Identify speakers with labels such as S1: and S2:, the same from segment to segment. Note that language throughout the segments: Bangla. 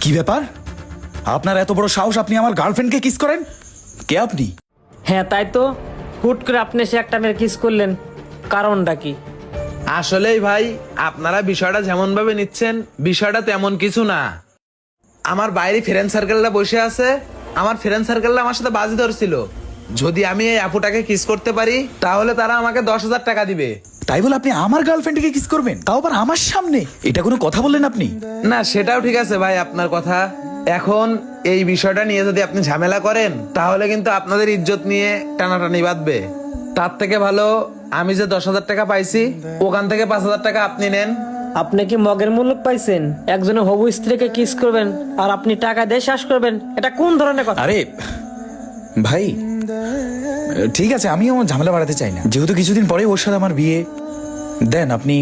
S1: কি ব্যাপার? আপনার এত বড় সাহস, আপনি আমার গার্লফ্রেন্ডকে কিস করেন? কে আপনি?
S2: হ্যাঁ তাই তো, হুট করে আপনি সে একটা মেয়ের কিস করলেন, কারণটা কি?
S3: আসলেই ভাই, আপনারা বিষয়টা যেমন ভাবে নিচ্ছেন, বিষয়টা তেমন কিছু না। আমার বাইরে ফ্রেন্ড সার্কেলটা বসে আছে, আমার ফ্রেন্ড সার্কেলটা আমার সাথে বাজি ধরছিল, যদি আমি এই আপুটাকে কিস করতে পারি তাহলে তারা আমাকে 10,000 টাকা দিবে।
S1: তাই বলে আপনি আমার গার্লফ্রেন্ডকে কিস করবেন, তাও আবার আমার সামনে? এটা কোনো কথা বললেন আপনি?
S3: না, সেটাও ঠিক আছে ভাই, আপনার কথা। এখন এই বিষয়টা নিয়ে যদি আপনি ঝামেলা করেন তাহলে কিন্তু আপনাদের ইজ্জত নিয়ে টানাটানি বাঁধবে। তার থেকে ভালো আমি যে 10,000 টাকা পাইছি ওখান থেকে 5,000 টাকা আপনি নেন।
S2: আপনি কি মগের মুলুক পাইছেন? একজনের হবু স্ত্রীকে কিস করবেন আর আপনি টাকা দিয়ে শ্বাস করবেন? এটা কোন ধরনের কথা?
S1: আরে ভাই, ঠিক আছে, আমিও ঝামেলা বাড়াতে চাই না, যেহেতু কিছুদিন পরে ওর সাথে আমার বিয়ে। দেন, আপনি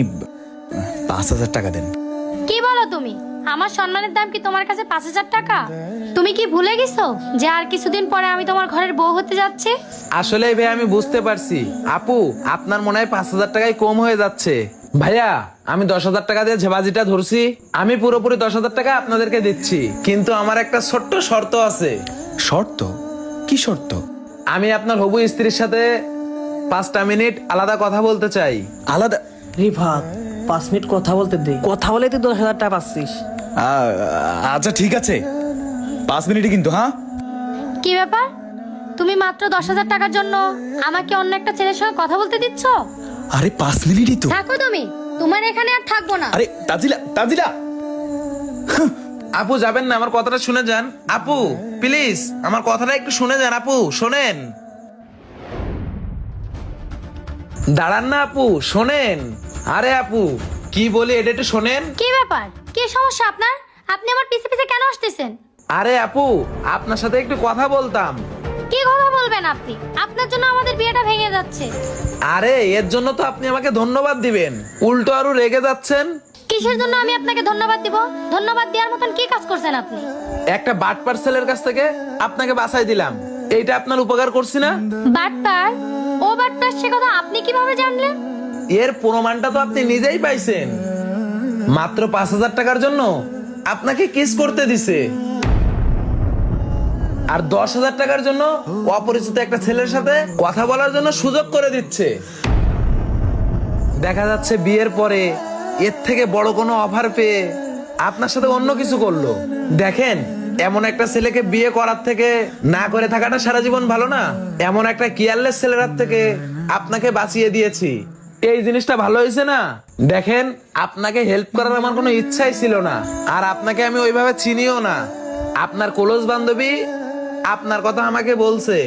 S1: 5,000 টাকা দেন।
S4: কি বলো তুমি? আমার সম্মানের দাম কি তোমার কাছে 5,000 টাকা? তুমি কি ভুলে গেছো যে আর কিছুদিন পরে আমি তোমার ঘরের বউ হতে যাচ্ছি?
S3: আসলে ভাই আমি বুঝতে পারছি আপু, আপনার মনে হয় 5,000 টাকায় কম হয়ে যাচ্ছে। ভাইয়া, আমি 10,000 টাকা দিয়ে যে বাজিটা ধরছি, আমি পুরোপুরি 10,000 টাকা আপনাদেরকে দিচ্ছি, কিন্তু আমার একটা ছোট্ট শর্ত আছে।
S1: শর্ত? কি শর্ত?
S3: আমি আপনার হবু স্ত্রীর সাথে 5টা মিনিট আলাদা কথা বলতে চাই।
S1: আলাদা?
S2: রিফাত, 5 মিনিট কথা বলতে দে, কথা বলে তুই 10,000 টাকা পাচ্ছিস।
S1: আচ্ছা ঠিক আছে, 5 মিনিটই কিন্তু। হ্যাঁ,
S4: কি ব্যাপার? তুমি মাত্র 10,000 টাকার জন্য আমাকে অন্য একটা ছেলের সঙ্গে কথা বলতে দিচ্ছ?
S1: আরে 5 মিনিটই তো।
S4: থাকো তুমি, তোমার এখানে আর থাকবো না।
S1: আরে তাজিলা, তাজিলা,
S3: আপু যাবেন না, আমার কথাটা শুনে যান। আপু প্লিজ আমার কথাটা একটু শুনে যান। আপু শোনেন, দাঁড়ান না আপু, শোনেন। আরে আপু কি বলি এটা একটু শোনেন।
S4: কি ব্যাপার? কি সমস্যা আপনার? আপনি আমার পিছে পিছে কেন আসতেছেন?
S3: আরে আপু, আপনার সাথে একটু কথা বলতাম।
S4: কি কথা বলবেন আপনি? আপনার জন্য আমাদের বিয়েটা ভেঙে যাচ্ছে।
S3: আরে এর জন্য তো আপনি আমাকে ধন্যবাদ দিবেন, উল্টো আরো রেগে যাচ্ছেন।
S4: কিসের জন্য আমি আপনাকে ধন্যবাদ দিব? ধন্যবাদ দেওয়ার মতন কি কাজ করছেন আপনি?
S3: একটা বাট পার্সেলের কাছ থেকে আপনাকে বাঁচাই দিলাম, এইটা আপনার উপকার করছি না?
S4: বাটপার? ও বাটপার, সে কথা আপনি কিভাবে জানলেন?
S3: এর প্রমাণটা তো আপনি নিজেই পাইছেন। মাত্র 5,000 টাকার জন্য আপনাকে কিস করতে দিছে, আর 10,000 টাকার জন্য অপরিচিত একটা ছেলের সাথে কথা বলার জন্য সুযোগ করে দিচ্ছে। দেখা যাচ্ছে বিয়ের পরে এর থেকে বড় কোনো অফার পেয়ে আপনার সাথে অন্য কিছু করলো। দেখেন, এমন একটা ছেলেকে বিয়ে করার থেকে না করে থাকাটা সারা জীবন ভালো না? এমন একটা কেয়ারলেস ছেলের হাত থেকে আপনাকে বাঁচিয়ে দিয়েছি, এই জিনিসটা ভালো হয়েছে না? দেখেন, আপনাকে হেল্প করার আমার কোনো ইচ্ছাই ছিল না, আর আপনাকে আমি ওইভাবে চিনিও না। আপনার ক্লোজ বান্ধবী আপনার কথা আমাকে বলছে,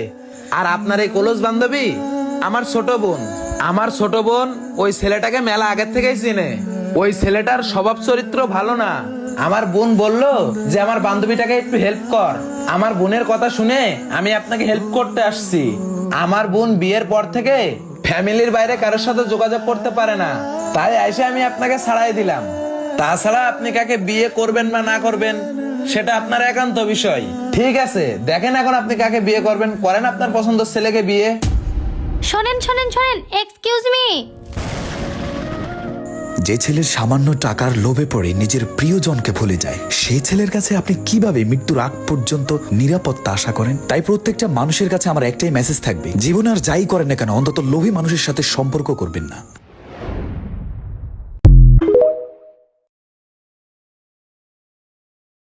S3: আর আপনার এই ক্লোজ বান্ধবী আমার ছোট বোন। আমার ছোট বোন ওই ছেলেটাকে মেলা আগের থেকেই চিনে। ওই ছেলেটার স্বভাব চরিত্র ভালো না। আমার বোন বলল যে আমার বান্ধবীটাকে একটু হেল্প কর। আমার বোনের কথা শুনে আমি আপনাকে হেল্প করতে আসছি। আমার বোন বিয়ের পর থেকে ফ্যামিলির বাইরে কারোর সাথে যোগাযোগ করতে পারে না, তাই এসে আমি আপনাকে ছাড়াই দিলাম। তাছাড়া আপনি কাকে বিয়ে করবেন বা না করবেন সেটা আপনার একান্ত বিষয়। ঠিক আছে, দেখেন এখন আপনি কাকে বিয়ে করবেন, করেন আপনার পছন্দের ছেলেকে বিয়ে।
S4: শোনেন শোনেন শোনেন, এক্সকিউজ মি।
S1: যে ছেলের সামান্য টাকার লোভে পড়ে নিজের প্রিয়জনকে ভুলে যায়, সেই ছেলের কাছে আপনি কিভাবে মৃত্যুর আগ পর্যন্ত নিরাপত্তা আশা করেন? তাই প্রত্যেকটা মানুষের কাছে আমার একটাই মেসেজ থাকবে, জীবনে আর যাই করেন না কেন, অন্তত লোভী মানুষের সাথে সম্পর্ক করবেন না।